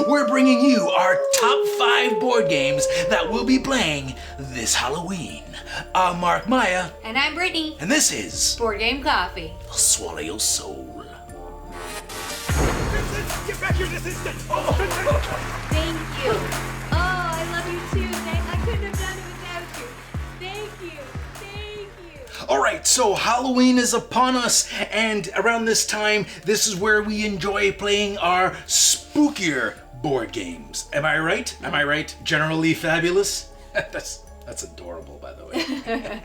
we're bringing you our top 5 board games that we'll be playing this Halloween. I'm Mark Maya. And I'm Brittany. And this is Board Game Coffee. I'll Swallow Your Soul. Get back here this instant! Thank you. Oh, I love you too. I couldn't have done it without you. Thank you. Thank you. Alright, so Halloween is upon us, and around this time, this is where we enjoy playing our spookier board games. Am I right? Am I right? Generally fabulous? That's adorable, by the way.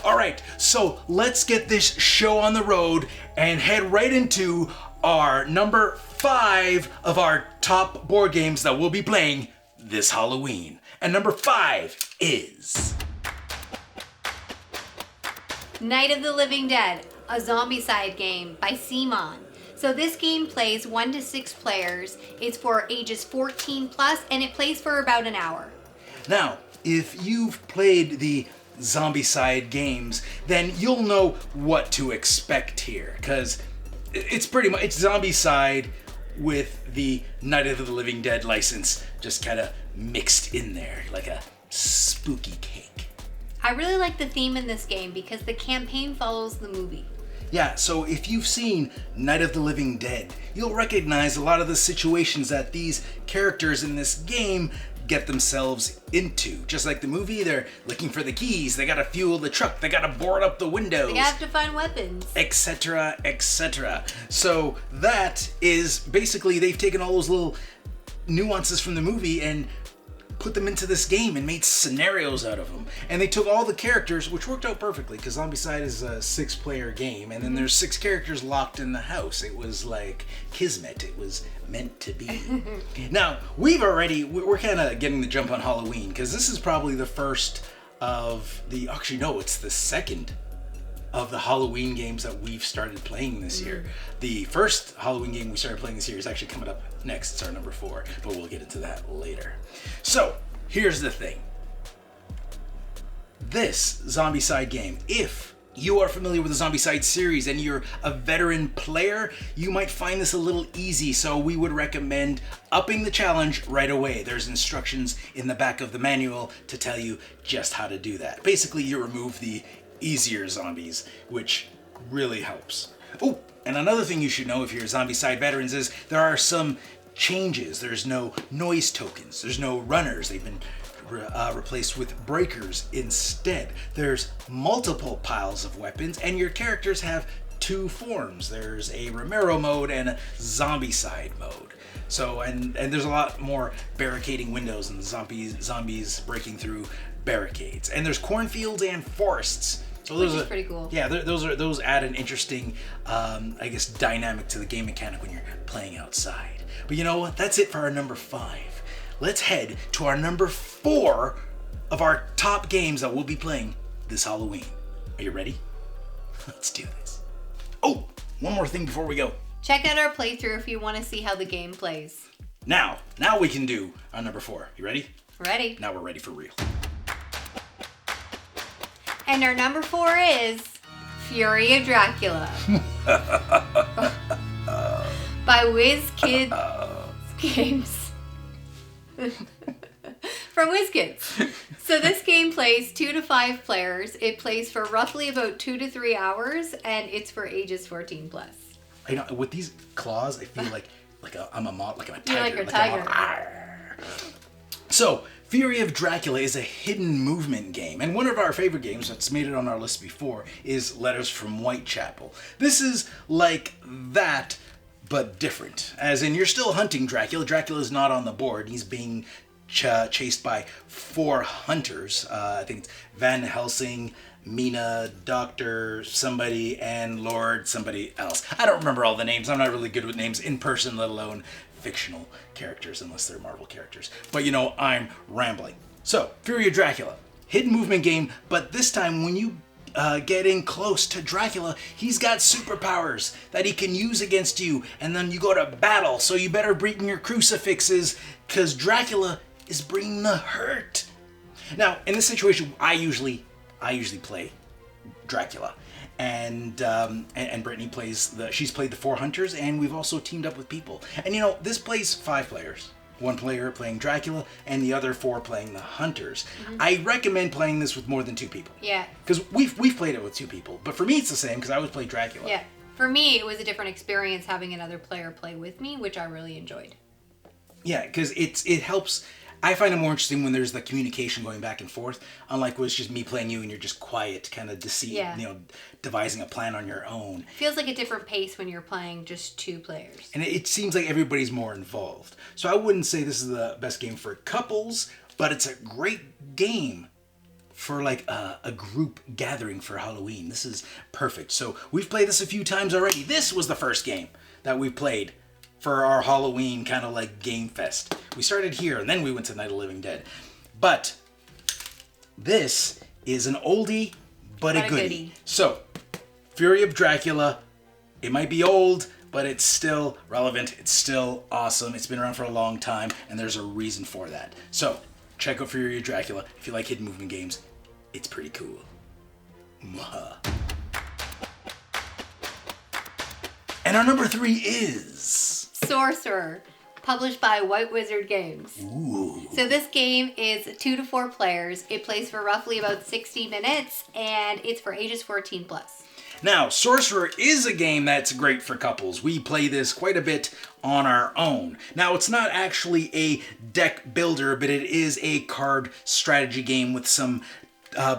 Alright, so let's get this show on the road and head right into our number 5 of our top board games that we'll be playing this Halloween. And number 5 is Night of the Living Dead, a zombie-side game by Simon. So this game plays 1 to 6 players. It's for ages 14 plus, and it plays for about an hour. Now, if you've played the zombie-side games, then you'll know what to expect here, because it's pretty much zombie-side with the Night of the Living Dead license just kind of mixed in there like a spooky cake. I really like the theme in this game because the campaign follows the movie. Yeah, so if you've seen Night of the Living Dead, you'll recognize a lot of the situations that these characters in this game get themselves into. Just like the movie, they're looking for the keys, they gotta fuel the truck, they gotta board up the windows. They have to find weapons. Etc., etc. So that is basically, they've taken all those little nuances from the movie and put them into this game and made scenarios out of them. And they took all the characters, which worked out perfectly because Zombicide is a 6-player game, and then there's 6 characters locked in the house. It was like kismet. It was meant to be. Now, we're kind of getting the jump on Halloween because this is probably the first of the, actually no, it's the second of the Halloween games that we've started playing this year. The first Halloween game we started playing this year is actually coming up next. It's our number 4, but we'll get into that later. So, here's the thing. This Zombicide game, if you are familiar with the Zombicide series and you're a veteran player, you might find this a little easy, so we would recommend upping the challenge right away. There's instructions in the back of the manual to tell you just how to do that. Basically, you remove the easier zombies, which really helps. Oh, and another thing you should know if you're Zombicide veterans is there are some changes. There's no noise tokens. There's no runners. They've been replaced with breakers instead. There's multiple piles of weapons, and your characters have 2 forms. There's a Romero mode and a Zombicide mode. So, and there's a lot more barricading windows and zombies breaking through barricades. And there's cornfields and forests. So Which is pretty cool. Yeah, those add an interesting, I guess, dynamic to the game mechanic when you're playing outside. But you know what? That's it for our number 5. Let's head to our number 4 of our top games that we'll be playing this Halloween. Are you ready? Let's do this. Oh, one more thing before we go. Check out our playthrough if you want to see how the game plays. Now we can do our number 4. You ready? Ready. Now we're ready for real. And our number 4 is Fury of Dracula by WizKids Games. From WizKids. So this game plays 2 to 5 players. It plays for roughly about 2 to 3 hours, and it's for ages 14 plus. I know, with these claws, I feel like I'm a tiger. You're like a tiger. So, Fury of Dracula is a hidden movement game, and one of our favorite games that's made it on our list before is Letters from Whitechapel. This is like that, but different. As in, you're still hunting Dracula. Dracula's not on the board. He's being chased by 4 hunters. I think it's Van Helsing, Mina, Doctor somebody, and Lord somebody else. I don't remember all the names. I'm not really good with names in person, let alone fictional characters, unless they're Marvel characters. But you know, I'm rambling. So, Fury of Dracula. Hidden movement game, but this time when you get in close to Dracula, he's got superpowers that he can use against you, and then you go to battle, so you better bring your crucifixes, because Dracula is bringing the hurt. Now, in this situation, I usually play Dracula, and Brittany she's played the 4 hunters, and we've also teamed up with people. And this plays 5 players. 1 player playing Dracula, and the other 4 playing the hunters. I recommend playing this with more than 2 people. Yeah. Because we've played it with 2 people, but for me it's the same because I always play Dracula. Yeah. For me, it was a different experience having another player play with me, which I really enjoyed. Yeah, because it helps. I find it more interesting when there's the communication going back and forth, unlike when it's just me playing you and you're just quiet, kind of devising a plan on your own. Feels like a different pace when you're playing just 2 players. And it seems like everybody's more involved. So I wouldn't say this is the best game for couples, but it's a great game for like a group gathering for Halloween. This is perfect. So we've played this a few times already. This was the first game that we played for our Halloween kind of like game fest. We started here and then we went to Night of the Living Dead. But this is an oldie but a goodie. So, Fury of Dracula, it might be old, but it's still relevant. It's still awesome. It's been around for a long time, and there's a reason for that. So, check out Fury of Dracula. If you like hidden movement games, it's pretty cool. Mwah. And our number 3 is Sorcerer, published by White Wizard Games. Ooh. So this game is 2 to 4 players. It plays for roughly about 60 minutes, and it's for ages 14 plus. Now, Sorcerer is a game that's great for couples. We play this quite a bit on our own. Now, it's not actually a deck builder, but it is a card strategy game with some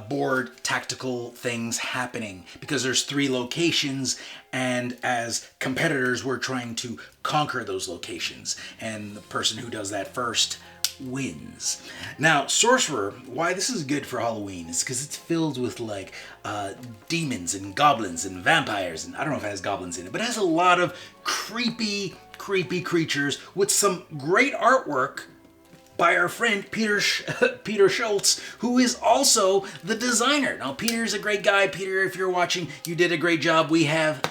board tactical things happening, because there's 3 locations, and as competitors we're trying to conquer those locations, and the person who does that first wins. Now, Sorcerer, why this is good for Halloween is because it's filled with like demons and goblins and vampires, and I don't know if it has goblins in it, but it has a lot of creepy creatures with some great artwork by our friend Peter Schultz, who is also the designer. Now, Peter's a great guy. Peter, if you're watching, you did a great job. We have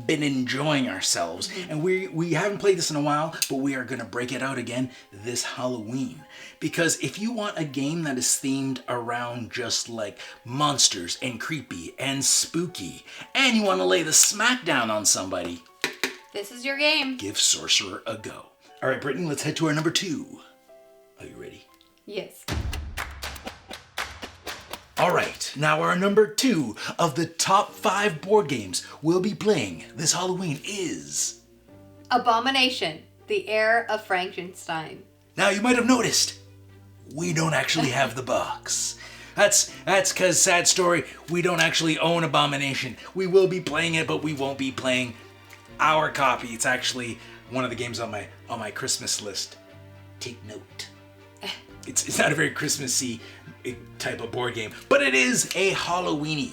been enjoying ourselves, and we haven't played this in a while, but we are going to break it out again this Halloween. Because if you want a game that is themed around just like monsters and creepy and spooky, and you want to lay the smackdown on somebody, this is your game. Give Sorcerer a go. All right, Brittany, let's head to our number 2. Are you ready? Yes. All right, now our number 2 of the top 5 board games we'll be playing this Halloween is Abomination, the Heir of Frankenstein. Now, you might have noticed, we don't actually have the box. That's because, sad story, we don't actually own Abomination. We will be playing it, but we won't be playing our copy. It's actually one of the games on my Christmas list. Take note. It's not a very Christmassy type of board game, but it is a Halloween-y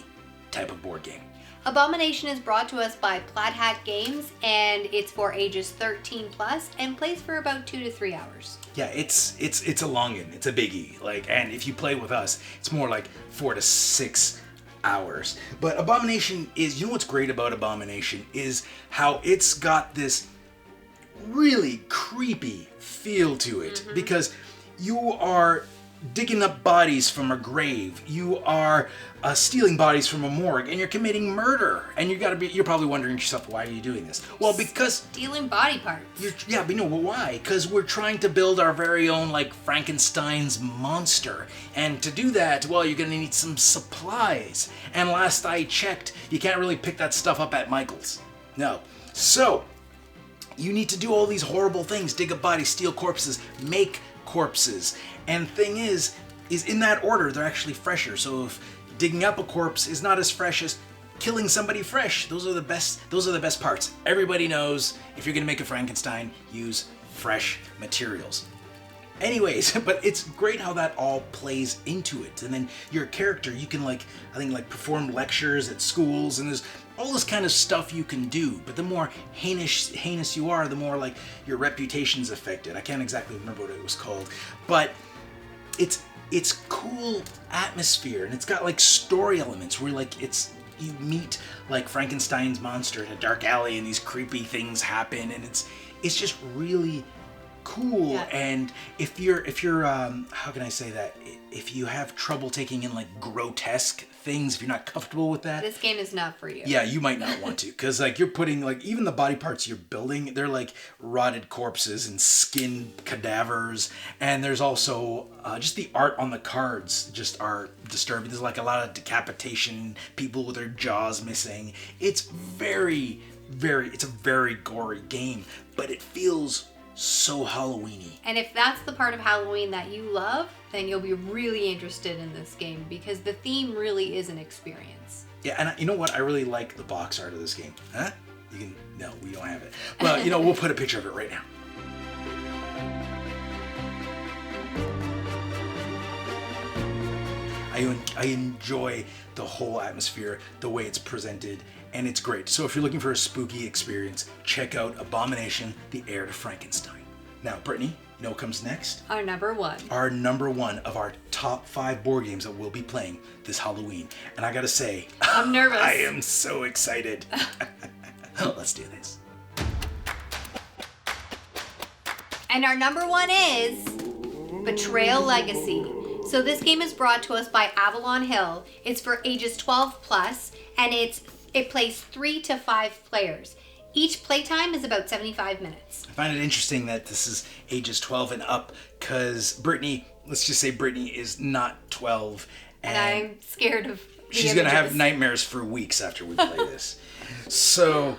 type of board game. Abomination is brought to us by Plaid Hat Games, and it's for ages 13 plus and plays for about 2 to 3 hours. Yeah, it's a longin'. It's a biggie. And if you play with us, it's more like 4 to 6 hours. But Abomination is, you know what's great about Abomination is how it's got this really creepy feel to it, because you are digging up bodies from a grave, you are stealing bodies from a morgue, and you're committing murder. And you're probably wondering to yourself, why are you doing this? Well, because stealing body parts. Why? Because we're trying to build our very own like Frankenstein's monster, and to do that, well, you're gonna need some supplies. And last I checked, you can't really pick that stuff up at Michael's. No. So you need to do all these horrible things: dig up bodies, steal corpses, make corpses. And thing is in that order, they're actually fresher. So if digging up a corpse is not as fresh as killing somebody fresh, those are the best parts. Everybody knows if you're gonna make a Frankenstein, use fresh materials. Anyways, but it's great how that all plays into it. And then your character, you can perform lectures at schools, and there's all this kind of stuff you can do. But the more heinous you are, the more like your reputation's affected. I can't exactly remember what it was called, but it's cool atmosphere, and it's got like story elements where you meet like Frankenstein's monster in a dark alley, and these creepy things happen, and it's just really cool. Yeah. And if you're how can I say that? If you have trouble taking in like grotesque things, if you're not comfortable with that, This game is not for you. yeah, you might not want to, because like you're putting like even the body parts you're building, they're like rotted corpses and skin cadavers, and there's also just the art on the cards just are disturbing. There's like a lot of decapitation, people with their jaws missing. It's it's a very gory game, but it feels so Halloweeny. And if that's the part of Halloween that you love, then you'll be really interested in this game because the theme really is an experience. Yeah, and you know what? I really like the box art of this game. Huh? You can, no, we don't have it. Well, we'll put a picture of it right now. I enjoy the whole atmosphere, the way it's presented, and it's great. So if you're looking for a spooky experience, check out Abomination, the Heir to Frankenstein. Now, Brittany, you know what comes next? Our number one. Our number one of our top 5 board games that we'll be playing this Halloween. And I gotta say, I'm nervous. I am so excited. Let's do this. And our number one is Betrayal Legacy. So this game is brought to us by Avalon Hill. It's for ages 12 plus, and it plays 3 to 5 players. Each playtime is about 75 minutes. I find it interesting that this is ages 12 and up, because Brittany, let's just say Brittany is not 12. And I'm scared of the she's going to have images. nightmares for weeks after we play this. So,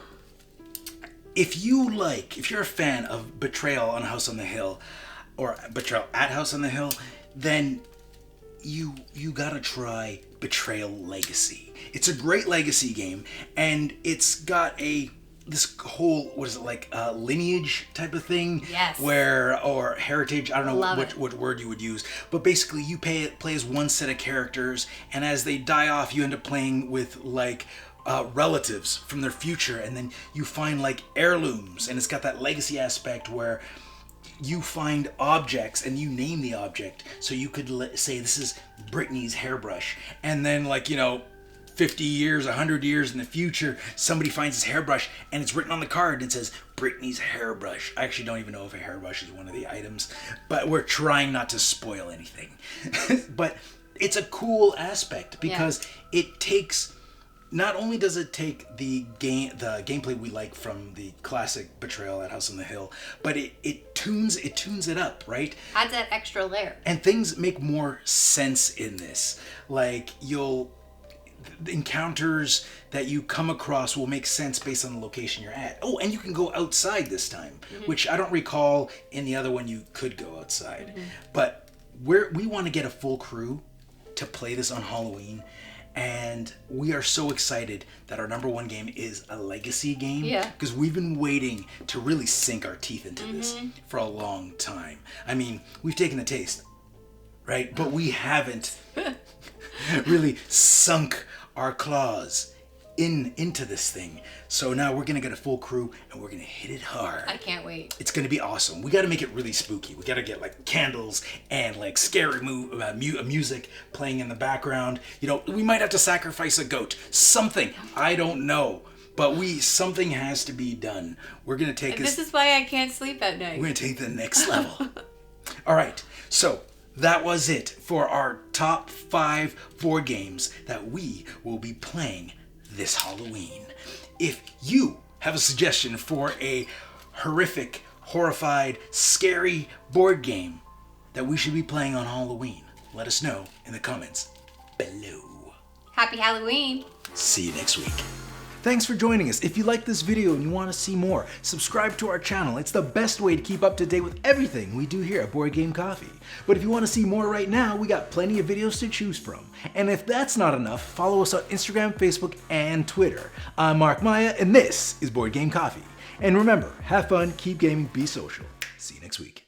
if you're a fan of Betrayal on House on the Hill, or Betrayal at House on the Hill, then you gotta try Betrayal Legacy. It's a great legacy game, and it's got this whole, what is it, like lineage type of thing? Yes. Or heritage, I don't know Love what word you would use. But basically you play as one set of characters, and as they die off, you end up playing with like relatives from their future, and then you find like heirlooms, and it's got that legacy aspect where you find objects and you name the object. So you could say this is Brittany's hairbrush, and then 50 years, 100 years in the future, somebody finds this hairbrush and it's written on the card and it says Brittany's hairbrush. I actually don't even know if a hairbrush is one of the items, but we're trying not to spoil anything. But it's a cool aspect because it takes, not only does it take the gameplay we like from the classic Betrayal at House on the Hill, but it tunes it up, right? Adds that extra layer. And things make more sense in this. Like the encounters that you come across will make sense based on the location you're at. Oh, and you can go outside this time, which I don't recall in the other one you could go outside. But we want to get a full crew to play this on Halloween. And we are so excited that our number one game is a legacy game. Yeah. Because we've been waiting to really sink our teeth into this for a long time. I mean, we've taken a taste, right? But we haven't really sunk our claws into this thing. So now we're going to get a full crew and we're going to hit it hard. I can't wait. It's going to be awesome. We got to make it really spooky. We got to get like candles and like scary music playing in the background. We might have to sacrifice a goat. Something. I don't know. But something has to be done. We're going to take This is why I can't sleep at night. We're going to take the next level. All right. So that was it for our top 5 board games that we will be playing this Halloween. If you have a suggestion for a horrific, horrified, scary board game that we should be playing on Halloween, let us know in the comments below. Happy Halloween. See you next week. Thanks for joining us. If you like this video and you want to see more, subscribe to our channel. It's the best way to keep up to date with everything we do here at Board Game Coffee. But if you want to see more right now, we got plenty of videos to choose from. And if that's not enough, follow us on Instagram, Facebook, and Twitter. I'm Mark Maya, and this is Board Game Coffee. And remember, have fun, keep gaming, be social. See you next week.